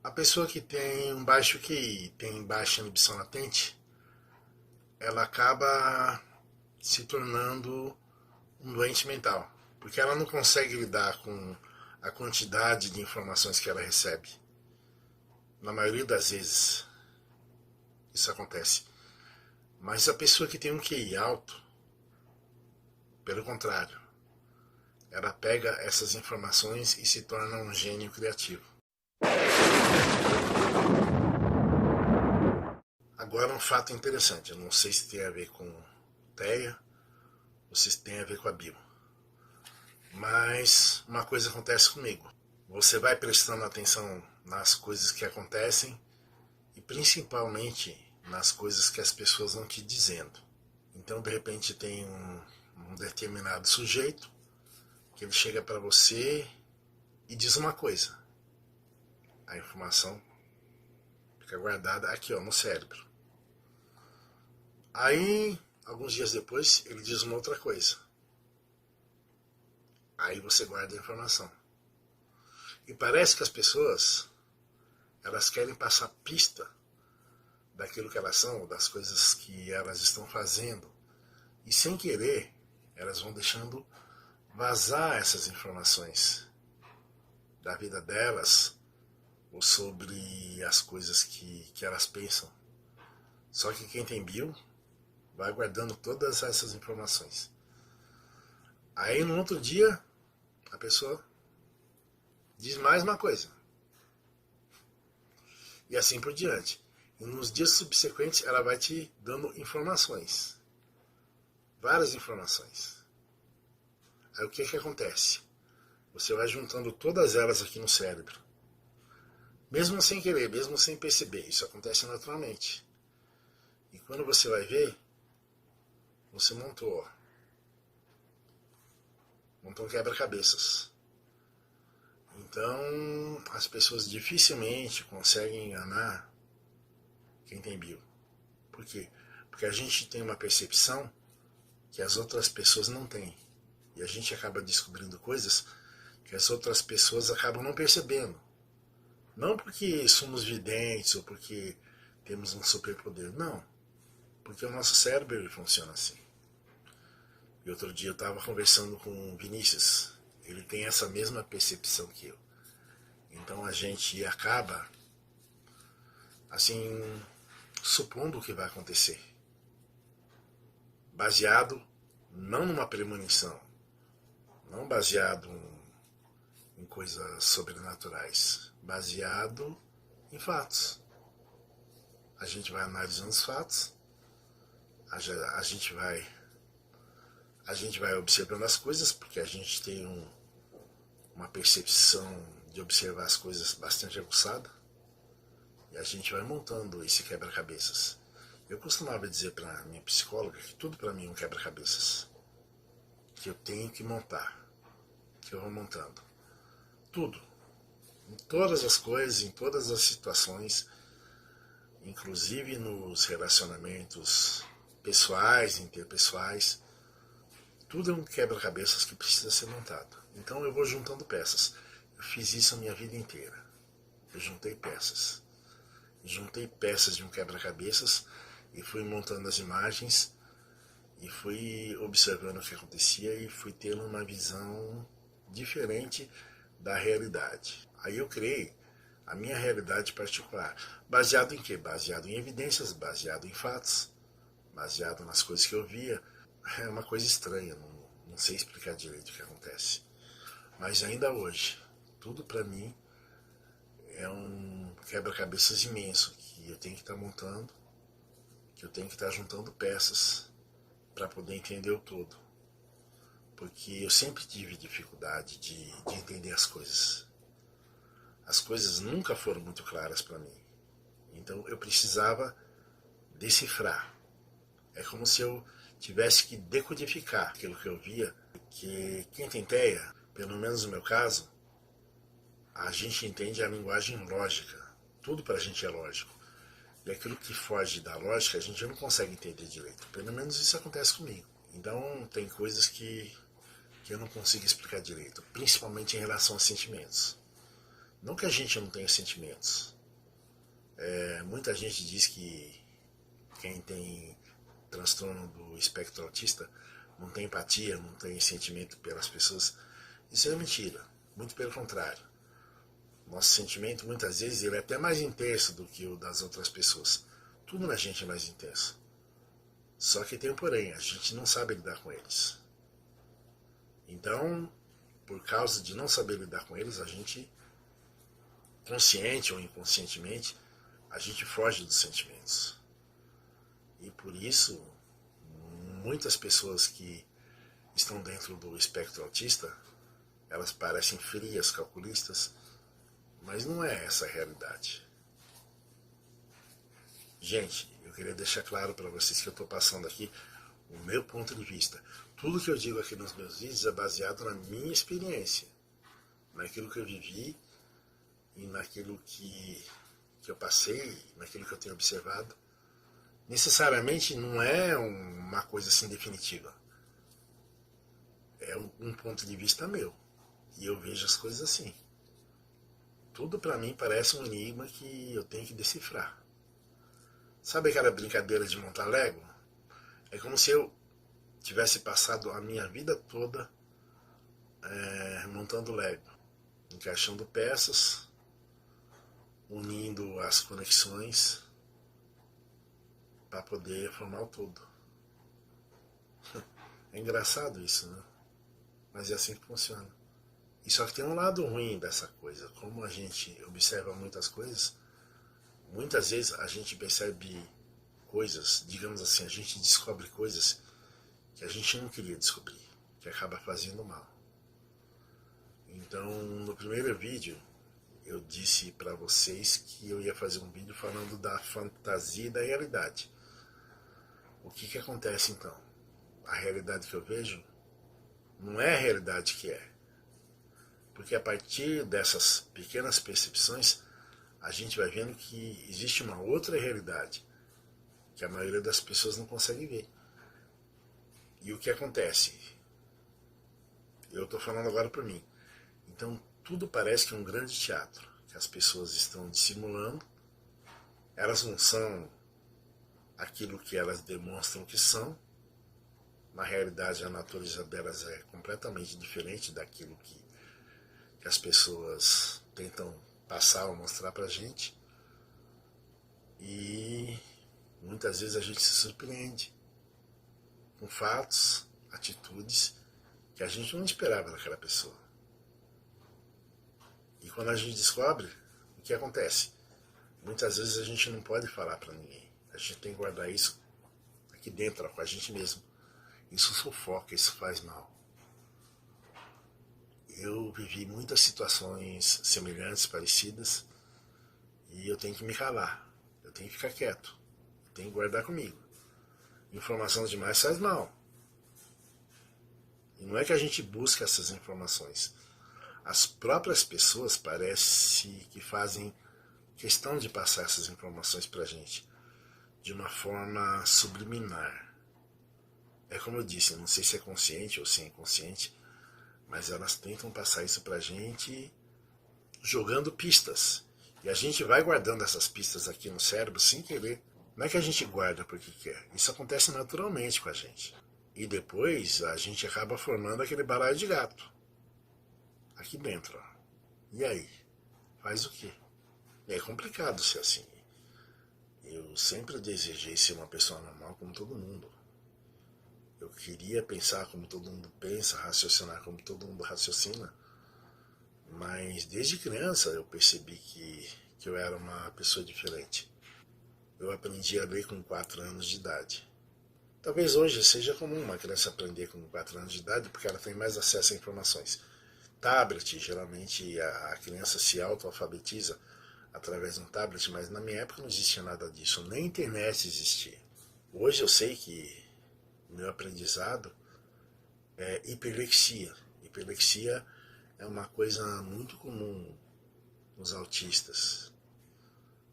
A pessoa que tem um baixo QI, tem baixa inibição latente, ela acaba se tornando um doente mental, porque ela não consegue lidar com a quantidade de informações que ela recebe. Na maioria das vezes, isso acontece. Mas a pessoa que tem um QI alto, pelo contrário, ela pega essas informações e se torna um gênio criativo. Agora um fato interessante, eu não sei se tem a ver com TEA ou se tem a ver com a Bio, mas uma coisa acontece comigo. Você vai prestando atenção nas coisas que acontecem e principalmente nas coisas que as pessoas vão te dizendo. Então de repente tem um determinado sujeito que ele chega para você e diz uma coisa. A informação fica guardada aqui, ó, no cérebro. Aí, alguns dias depois, ele diz uma outra coisa. Aí você guarda a informação. E parece que as pessoas, elas querem passar pista daquilo que elas são, das coisas que elas estão fazendo. E sem querer, elas vão deixando vazar essas informações da vida delas ou sobre as coisas que elas pensam. Só que quem tem bio vai guardando todas essas informações. Aí no outro dia, a pessoa diz mais uma coisa. E assim por diante. E nos dias subsequentes, ela vai te dando informações. Várias informações. Aí o que acontece? Você vai juntando todas elas aqui no cérebro. Mesmo sem querer, mesmo sem perceber. Isso acontece naturalmente. E quando você vai ver, você montou um quebra-cabeças. Então, as pessoas dificilmente conseguem enganar quem tem bio. Por quê? Porque a gente tem uma percepção que as outras pessoas não têm. E a gente acaba descobrindo coisas que as outras pessoas acabam não percebendo. Não porque somos videntes ou porque temos um superpoder, não. Porque o nosso cérebro ele funciona assim. E outro dia eu estava conversando com o Vinícius. Ele tem essa mesma percepção que eu. Então a gente acaba, assim, supondo o que vai acontecer. Baseado não numa premonição, não baseado em coisas sobrenaturais, baseado em fatos. A gente vai analisando os fatos, a gente vai observando as coisas, porque a gente tem uma percepção de observar as coisas bastante aguçada, e a gente vai montando esse quebra-cabeças. Eu costumava dizer para minha psicóloga que tudo para mim é um quebra-cabeças, que eu tenho que montar, que eu vou montando. Tudo. Em todas as coisas, em todas as situações, inclusive nos relacionamentos pessoais, interpessoais, tudo é um quebra-cabeças que precisa ser montado. Então eu vou juntando peças. Eu fiz isso a minha vida inteira. Eu juntei peças. Juntei peças de um quebra-cabeças e fui montando as imagens e fui observando o que acontecia e fui tendo uma visão diferente da realidade. Aí eu criei a minha realidade particular. Baseado em quê? Baseado em evidências, baseado em fatos, baseado nas coisas que eu via. É uma coisa estranha, não sei explicar direito o que acontece. Mas ainda hoje, tudo para mim é um quebra-cabeças imenso que eu tenho que estar montando, que eu tenho que estar juntando peças para poder entender o todo. Porque eu sempre tive dificuldade de entender as coisas. As coisas nunca foram muito claras para mim. Então eu precisava decifrar. É como se eu tivesse que decodificar aquilo que eu via, que quem tem TEA, pelo menos no meu caso, a gente entende a linguagem lógica. Tudo para a gente é lógico. E aquilo que foge da lógica a gente não consegue entender direito. Pelo menos isso acontece comigo. Então tem coisas que eu não consigo explicar direito, principalmente em relação a sentimentos. Não que a gente não tenha sentimentos. Muita gente diz que quem tem transtorno do espectro autista não tem empatia, não tem sentimento pelas pessoas. Isso é mentira. Muito pelo contrário. Nosso sentimento, muitas vezes, ele é até mais intenso do que o das outras pessoas. Tudo na gente é mais intenso. Só que tem um porém, a gente não sabe lidar com eles. Então, por causa de não saber lidar com eles, a gente, consciente ou inconscientemente, a gente foge dos sentimentos. E por isso, muitas pessoas que estão dentro do espectro autista, elas parecem frias, calculistas, mas não é essa a realidade. Gente, eu queria deixar claro para vocês que eu estou passando aqui o meu ponto de vista. Tudo que eu digo aqui nos meus vídeos é baseado na minha experiência, naquilo que eu vivi e naquilo que eu passei, naquilo que eu tenho observado. Necessariamente não é uma coisa assim definitiva. É um ponto de vista meu. E eu vejo as coisas assim. Tudo para mim parece um enigma que eu tenho que decifrar. Sabe aquela brincadeira de montar Lego? É como se eu tivesse passado a minha vida toda montando Lego, encaixando peças, unindo as conexões para poder formar o todo. É engraçado isso, né? Mas é assim que funciona. E só que tem um lado ruim dessa coisa. Como a gente observa muitas coisas, muitas vezes a gente percebe coisas, digamos assim, a gente descobre coisas que a gente não queria descobrir, que acaba fazendo mal. Então, no primeiro vídeo, eu disse para vocês que eu ia fazer um vídeo falando da fantasia e da realidade. O que acontece então? A realidade que eu vejo não é a realidade que é. Porque a partir dessas pequenas percepções, a gente vai vendo que existe uma outra realidade que a maioria das pessoas não consegue ver. E o que acontece? Eu estou falando agora por mim. Então, tudo parece que é um grande teatro, que as pessoas estão dissimulando, elas não são aquilo que elas demonstram que são. Na realidade, a natureza delas é completamente diferente daquilo que as pessoas tentam passar ou mostrar pra gente. E muitas vezes a gente se surpreende com fatos, atitudes que a gente não esperava daquela pessoa. E quando a gente descobre, o que acontece? Muitas vezes a gente não pode falar para ninguém. A gente tem que guardar isso aqui dentro, com a gente mesmo. Isso sufoca, isso faz mal. Eu vivi muitas situações semelhantes, parecidas, e eu tenho que me calar. Eu tenho que ficar quieto. Eu tenho que guardar comigo. Informação demais faz mal. E não é que a gente busca essas informações. As próprias pessoas parece que fazem questão de passar essas informações pra gente de uma forma subliminar. É como eu disse, não sei se é consciente ou se é inconsciente, mas elas tentam passar isso pra gente jogando pistas. E a gente vai guardando essas pistas aqui no cérebro sem querer. Não é que a gente guarda porque quer. Isso acontece naturalmente com a gente. E depois a gente acaba formando aquele balaio de gato. Aqui dentro. Ó. E aí? Faz o quê? É complicado ser assim. Eu sempre desejei ser uma pessoa normal como todo mundo. Eu queria pensar como todo mundo pensa, raciocinar como todo mundo raciocina. Mas desde criança eu percebi que eu era uma pessoa diferente. Eu aprendi a ler com 4 anos de idade. Talvez hoje seja comum uma criança aprender com 4 anos de idade porque ela tem mais acesso a informações. Tablet, geralmente a criança se autoalfabetiza através de um tablet, mas na minha época não existia nada disso, nem internet existia. Hoje eu sei que o meu aprendizado é hiperlexia. Hiperlexia é uma coisa muito comum nos autistas.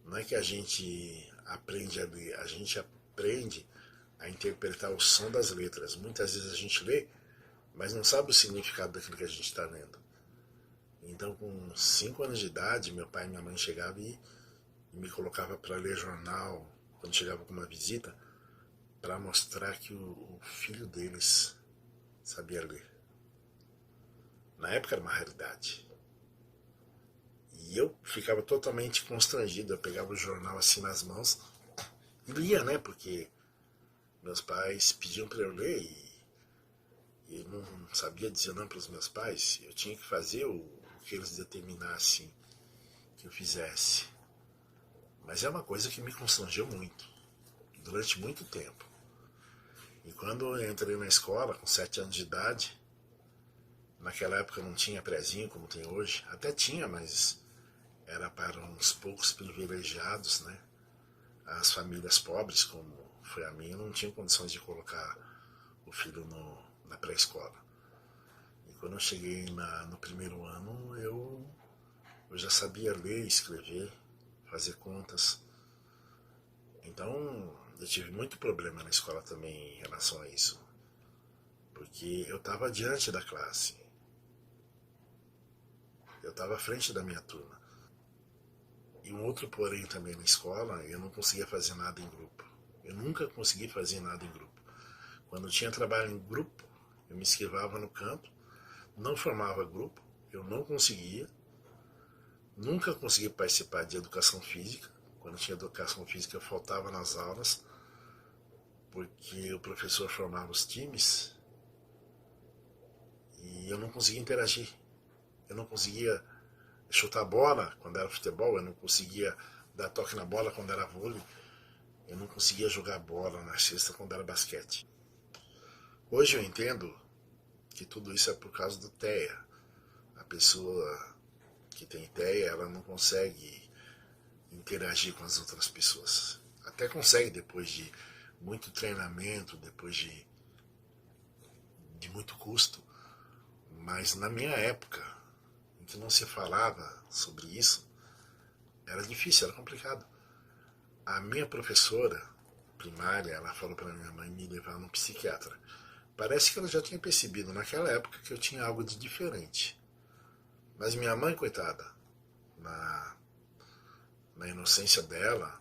Não é que a gente aprende a ler, a gente aprende a interpretar o som das letras. Muitas vezes a gente lê, mas não sabe o significado daquilo que a gente está lendo. Então, com 5 anos de idade, meu pai e minha mãe chegavam e me colocava para ler jornal quando chegava com uma visita, para mostrar que o filho deles sabia ler. Na época era uma raridade. E eu ficava totalmente constrangido. Eu pegava o jornal assim nas mãos e lia, né? Porque meus pais pediam para eu ler e eu não sabia dizer não para os meus pais. Eu tinha que fazer o que eles determinassem que eu fizesse. Mas é uma coisa que me constrangeu muito, durante muito tempo. E quando eu entrei na escola, com 7 anos de idade, naquela época não tinha prézinho como tem hoje. Até tinha, mas era para uns poucos privilegiados, né? As famílias pobres, como foi a minha, não tinham condições de colocar o filho na pré-escola. E quando eu cheguei no primeiro ano, eu já sabia ler, escrever, fazer contas. Então, eu tive muito problema na escola também em relação a isso. Porque eu estava diante da classe. Eu estava à frente da minha turma. E um outro porém também na escola, eu não conseguia fazer nada em grupo. Eu nunca consegui fazer nada em grupo. Quando tinha trabalho em grupo, eu me esquivava no canto, não formava grupo, eu não conseguia. Nunca consegui participar de educação física. Quando tinha educação física, eu faltava nas aulas, porque o professor formava os times e eu não conseguia interagir. Eu não conseguia chutar bola quando era futebol, eu não conseguia dar toque na bola quando era vôlei, eu não conseguia jogar bola na cesta quando era basquete. Hoje eu entendo que tudo isso é por causa do TEA. A pessoa que tem TEA, ela não consegue interagir com as outras pessoas. Até consegue depois de muito treinamento, depois de muito custo, mas na minha época, em que não se falava sobre isso, era difícil, era complicado. A minha professora primária, ela falou para minha mãe me levar num psiquiatra. Parece que ela já tinha percebido naquela época que eu tinha algo de diferente. Mas minha mãe, coitada, na inocência dela,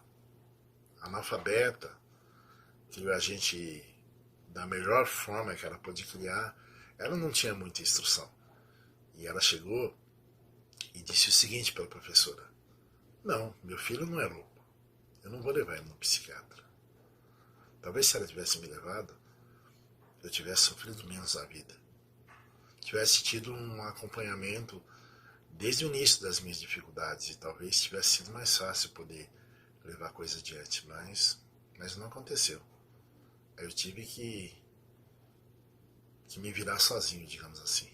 analfabeta, criou a gente da melhor forma que ela pôde criar, ela não tinha muita instrução. E ela chegou e disse o seguinte para a professora: não, meu filho não é louco. Eu não vou levar ele no psiquiatra. Talvez se ela tivesse me levado, eu tivesse sofrido menos a vida. Tivesse tido um acompanhamento desde o início das minhas dificuldades e talvez tivesse sido mais fácil poder levar a coisa adiante, mas não aconteceu. Eu tive que me virar sozinho, digamos assim.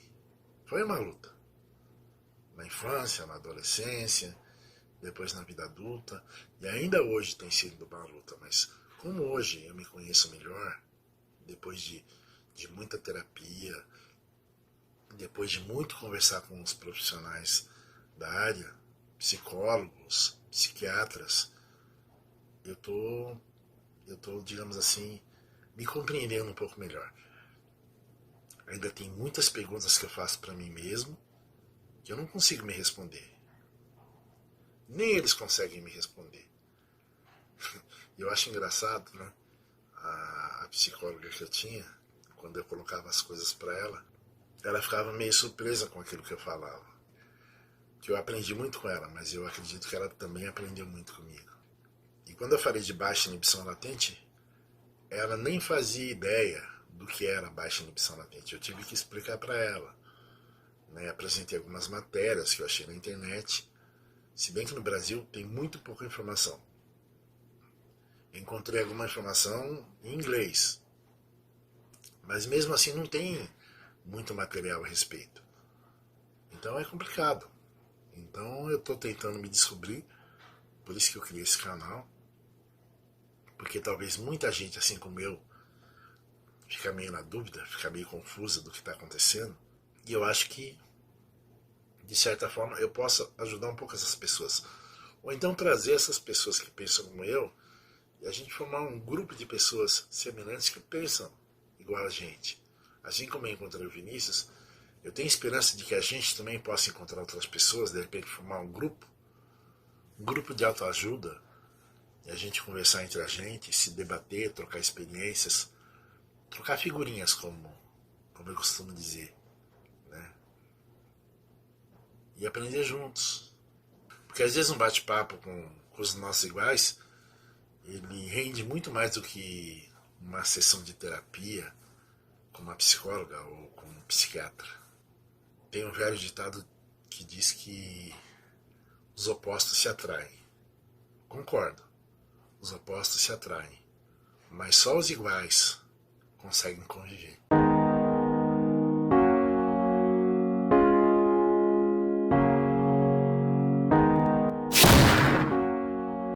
Foi uma luta. Na infância, na adolescência, depois na vida adulta, e ainda hoje tem sido uma luta, mas como hoje eu me conheço melhor, depois de muita terapia, depois de muito conversar com os profissionais da área, psicólogos, psiquiatras, eu tô, digamos assim, me compreendendo um pouco melhor. Ainda tem muitas perguntas que eu faço para mim mesmo que eu não consigo me responder. Nem eles conseguem me responder. Eu acho engraçado, né? A psicóloga que eu tinha, quando eu colocava as coisas para ela ficava meio surpresa com aquilo que eu falava. Que eu aprendi muito com ela, mas eu acredito que ela também aprendeu muito comigo. E quando eu falei de baixa inibição latente, ela nem fazia ideia do que era baixa inibição latente. Eu tive que explicar para ela. Né? Apresentei algumas matérias que eu achei na internet, se bem que no Brasil tem muito pouca informação. Encontrei alguma informação em inglês, mas mesmo assim não tem muito material a respeito. Então é complicado. Então eu estou tentando me descobrir, por isso que eu criei esse canal, porque talvez muita gente, assim como eu, fica meio na dúvida, fica meio confusa do que está acontecendo, e eu acho que, de certa forma, eu posso ajudar um pouco essas pessoas. Ou então trazer essas pessoas que pensam como eu, e a gente formar um grupo de pessoas semelhantes que pensam igual a gente. Assim como eu encontrei o Vinícius, Eu tenho esperança de que a gente também possa encontrar outras pessoas, de repente formar um grupo de autoajuda, e a gente conversar entre a gente, se debater, trocar experiências, trocar figurinhas, como eu costumo dizer, né? E aprender juntos. Porque às vezes um bate-papo com os nossos iguais, ele rende muito mais do que uma sessão de terapia com uma psicóloga ou com um psiquiatra. Tem um velho ditado que diz que os opostos se atraem. Concordo, os opostos se atraem, mas só os iguais conseguem conviver.